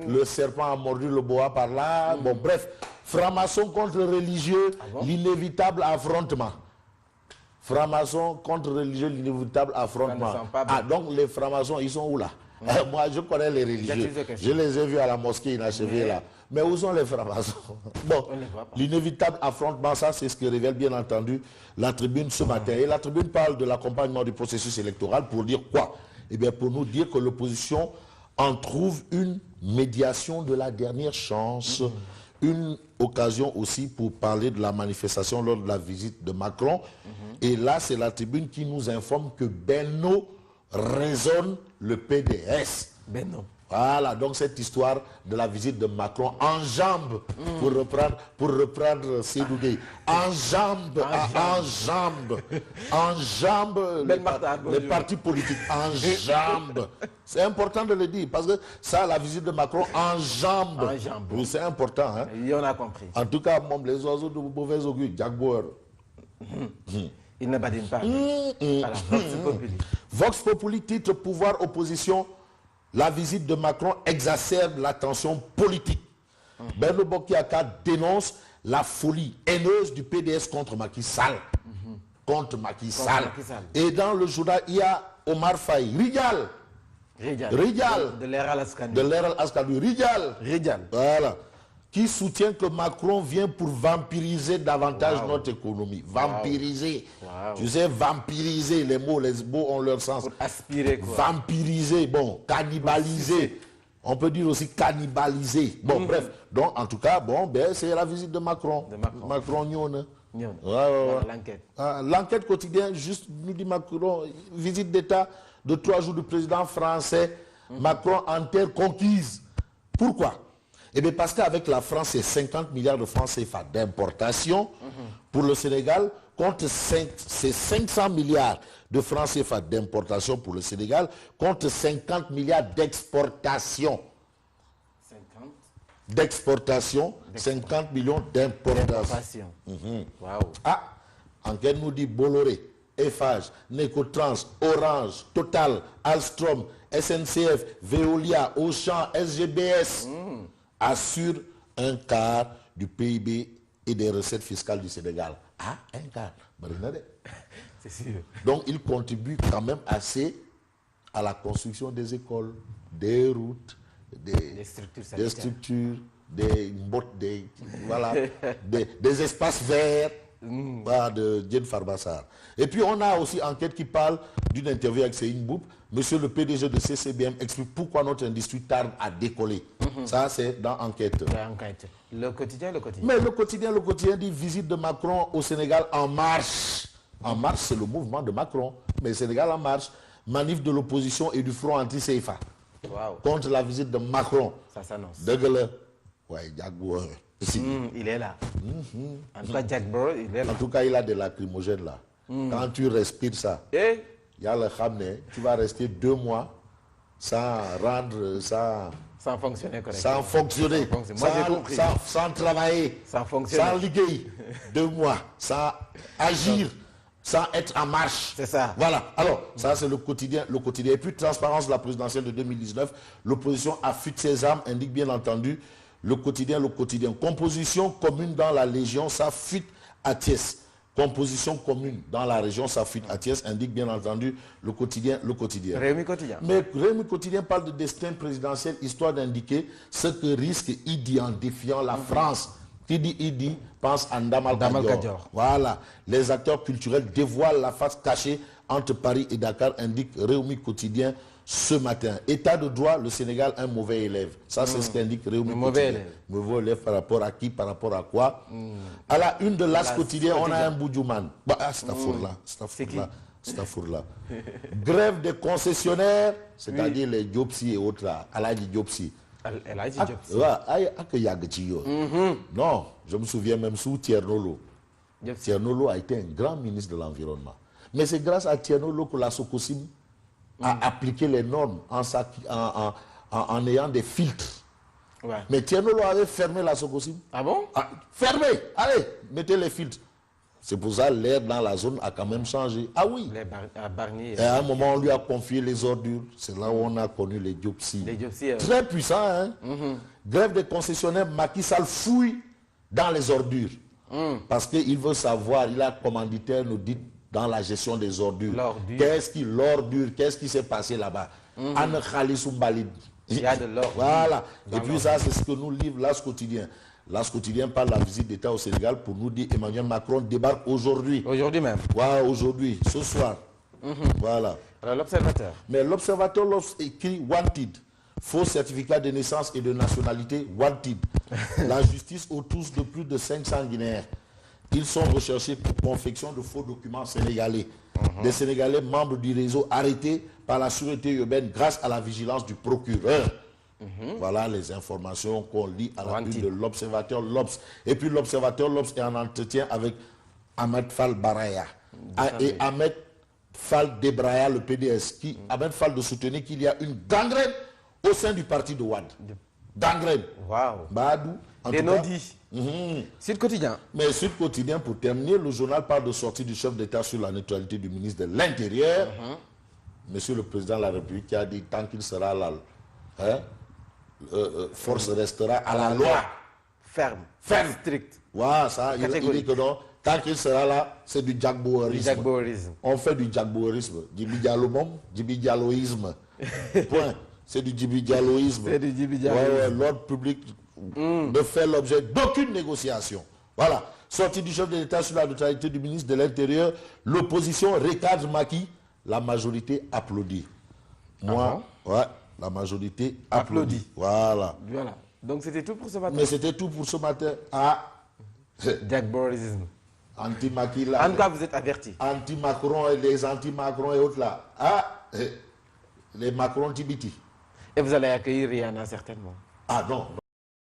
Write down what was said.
le serpent a mordu le boa par là. Bon, bref, franc-maçon contre religieux, l'inévitable affrontement. Franc-maçon contre religieux, l'inévitable affrontement. Ah, donc les francs-maçons, ils sont où là? Moi, je connais les religieux. Je les ai vus à la mosquée inachevée là. Mais où sont les francs-maçons? Bon, l'inévitable affrontement, ça, c'est ce que révèle bien entendu la Tribune ce matin. Et la Tribune parle de l'accompagnement du processus électoral pour dire quoi? Eh bien, pour nous dire que l'opposition en trouve une médiation de la dernière chance. Une occasion aussi pour parler de la manifestation lors de la visite de Macron. Et là, c'est la Tribune qui nous informe que Benno raisonne le PDS. Benno. Voilà, donc cette histoire de la visite de Macron enjambe, pour reprendre Sédougé, enjambe les partis politiques, enjambe. C'est important de le dire, parce que ça, la visite de Macron enjambe. Oui, c'est important. Hein? Et on a compris. En tout cas, les oiseaux de mauvais augure, Jack Bauer. Il ne badine pas. Voilà, Vox Populi. Vox Populi, titre pouvoir opposition. La visite de Macron exacerbe la tension politique. Benno Bokk Yakaar dénonce la folie haineuse du PDS contre Macky Sall. Contre Macky Sall. Et dans le journal, il y a Omar Faye. Rijal. De l'ère Al-Askanoui. De l'ère Al-Askanoui. Rijal. Voilà. Qui soutient que Macron vient pour vampiriser davantage notre économie. Vampiriser. Tu sais, vampiriser, les mots ont leur sens. Pour aspirer quoi. Vampiriser, bon, cannibaliser. On peut dire aussi cannibaliser. Bon, bref. Donc, en tout cas, bon, ben, c'est la visite de Macron. Macron, l'enquête. L'enquête quotidienne, juste nous dit Macron, visite d'État de 3 jours du président français. Macron en terre conquise. Pourquoi? Eh bien, parce qu'avec la France, c'est 50 milliards de francs CFA d'importation pour le Sénégal, contre c'est 500 milliards de francs CFA d'importation pour le Sénégal, contre 50 milliards d'exportation. 50 millions d'importation. Ah, enquête nous dit Bolloré, Eiffage, Necotrans, Orange, Total, Alstom, SNCF, Veolia, Auchan, SGBS. Assure un quart du PIB et des recettes fiscales du Sénégal. Ah, un quart. C'est sûr. Donc, il contribue quand même assez à la construction des écoles, des routes, des structures, des espaces verts. De Diène Farbassar. Et puis on a aussi enquête qui parle d'une interview avec Seyni Mboup. Monsieur le PDG de CCBM explique pourquoi notre industrie tarde à décoller. Ça c'est dans enquête. Le quotidien. Mais le quotidien dit visite de Macron au Sénégal en marche. En marche, c'est le mouvement de Macron. Mais Sénégal en marche. Manif de l'opposition et du front anti-CFA. Contre la visite de Macron. Ça s'annonce. Ouais, il est là. En tout cas, Jack Bauer, il est là. En tout cas, il a des lacrymogènes là. Quand tu respires ça, il y a le khamné, tu vas rester 2 mois sans rendre, sans fonctionner correctement. Sans fonctionner. Moi, j'ai compris. Sans travailler. Sans liguer. 2 mois. Sans agir. Sans être en marche. C'est ça. Voilà. Alors, ça c'est le quotidien. Et puis, transparence de la présidentielle de 2019. L'opposition affûte ses armes, indique bien entendu le quotidien. Composition commune dans la Légion, ça fuite à Thiès. Composition commune dans la région, ça fuite à Thiès, indique bien entendu le quotidien. Réumi quotidien. Mais Réumi quotidien parle de destin présidentiel, histoire d'indiquer ce que risque Idi en défiant la France. Qui dit Idi pense à Ndamal Kadior. Voilà. Les acteurs culturels dévoilent la face cachée entre Paris et Dakar, indique Réumi quotidien ce matin. État de droit, le Sénégal, un mauvais élève. Ça, c'est ce qu'indique Réumi quotidien. Mauvais élève par rapport à qui, par rapport à quoi. À la une de l'As quotidien, on a un Boudjouman. Stafourla. Grève des concessionnaires, c'est-à-dire les Diopsi et autres là. Aladji Diopsi. Non, je me souviens même sous Tiernolo. Tiernolo a été un grand ministre de l'Environnement. Mais c'est grâce à Tiernolo que la Socosim a appliqué les normes en ayant des filtres. Ouais. Mais Tiernolo avait fermé la Socosim. Ah bon? Fermé. Allez, mettez les filtres. C'est pour ça que l'air dans la zone a quand même changé. Ah oui. À Barnier. Et à un moment, on lui a confié les ordures. C'est là où on a connu les Diopsies. Les Diopsies. Très puissant, hein. Grève des concessionnaires, Macky Sall fouille dans les ordures. Parce qu'il veut savoir, il a commanditaire, nous dit, dans la gestion des ordures. L'ordure, qu'est-ce qui s'est passé là-bas? Anne Khalisou Balid. Il y a de l'ordure. Voilà. Et puis ça, c'est ce que nous livre l'As quotidien. L'As quotidien parle de la visite d'État au Sénégal pour nous dire Emmanuel Macron débarque aujourd'hui. Aujourd'hui même. Voilà, aujourd'hui, ce soir. Voilà. Alors l'observateur. Mais l'observateur écrit Wanted. Faux certificat de naissance et de nationalité Wanted. La justice aux tous de plus de 500 Guinéens. Ils sont recherchés pour confection de faux documents sénégalais. Des Sénégalais membres du réseau arrêtés par la sûreté urbaine grâce à la vigilance du procureur. Voilà les informations qu'on lit à la une de l'observateur L'Obs. Et puis l'observateur L'Obs est en entretien avec Ahmed Fall Baraya. Et Ahmed Fall Debraya, le PDS. Ahmed Fall de soutenir qu'il y a une gangrène au sein du parti de Wade. Gangrène. Waouh. Badou. Des non-dits. Sud Quotidien. Mais Sud Quotidien, pour terminer, le journal parle de sortie du chef d'État sur la neutralité du ministre de l'Intérieur. Monsieur le Président de la République qui a dit tant qu'il sera là, force restera à la loi. Ferme. Strict. Voilà, ça, il dit que non. Tant qu'il sera là, c'est du jagbourisme. On fait du jagbourisme. Djibi Dialloisme. Point. C'est du Djibi Dialloisme. C'est du Djibi Dialloisme. L'ordre public ne fait l'objet d'aucune négociation. Voilà. Sortie du chef de l'État sur la neutralité du ministre de l'Intérieur. L'opposition recadre Macky. La majorité applaudit. Moi, la majorité applaudit. Voilà. Donc c'était tout pour ce matin. Mais c'était tout pour ce matin. Ah. Jagbourisme. Anti-Macky là. En tout cas, vous êtes avertis. Anti-Macron et les anti-Macron et autres là. Ah. Les Macron Tibiti. Et vous allez accueillir Rihanna certainement. Ah non.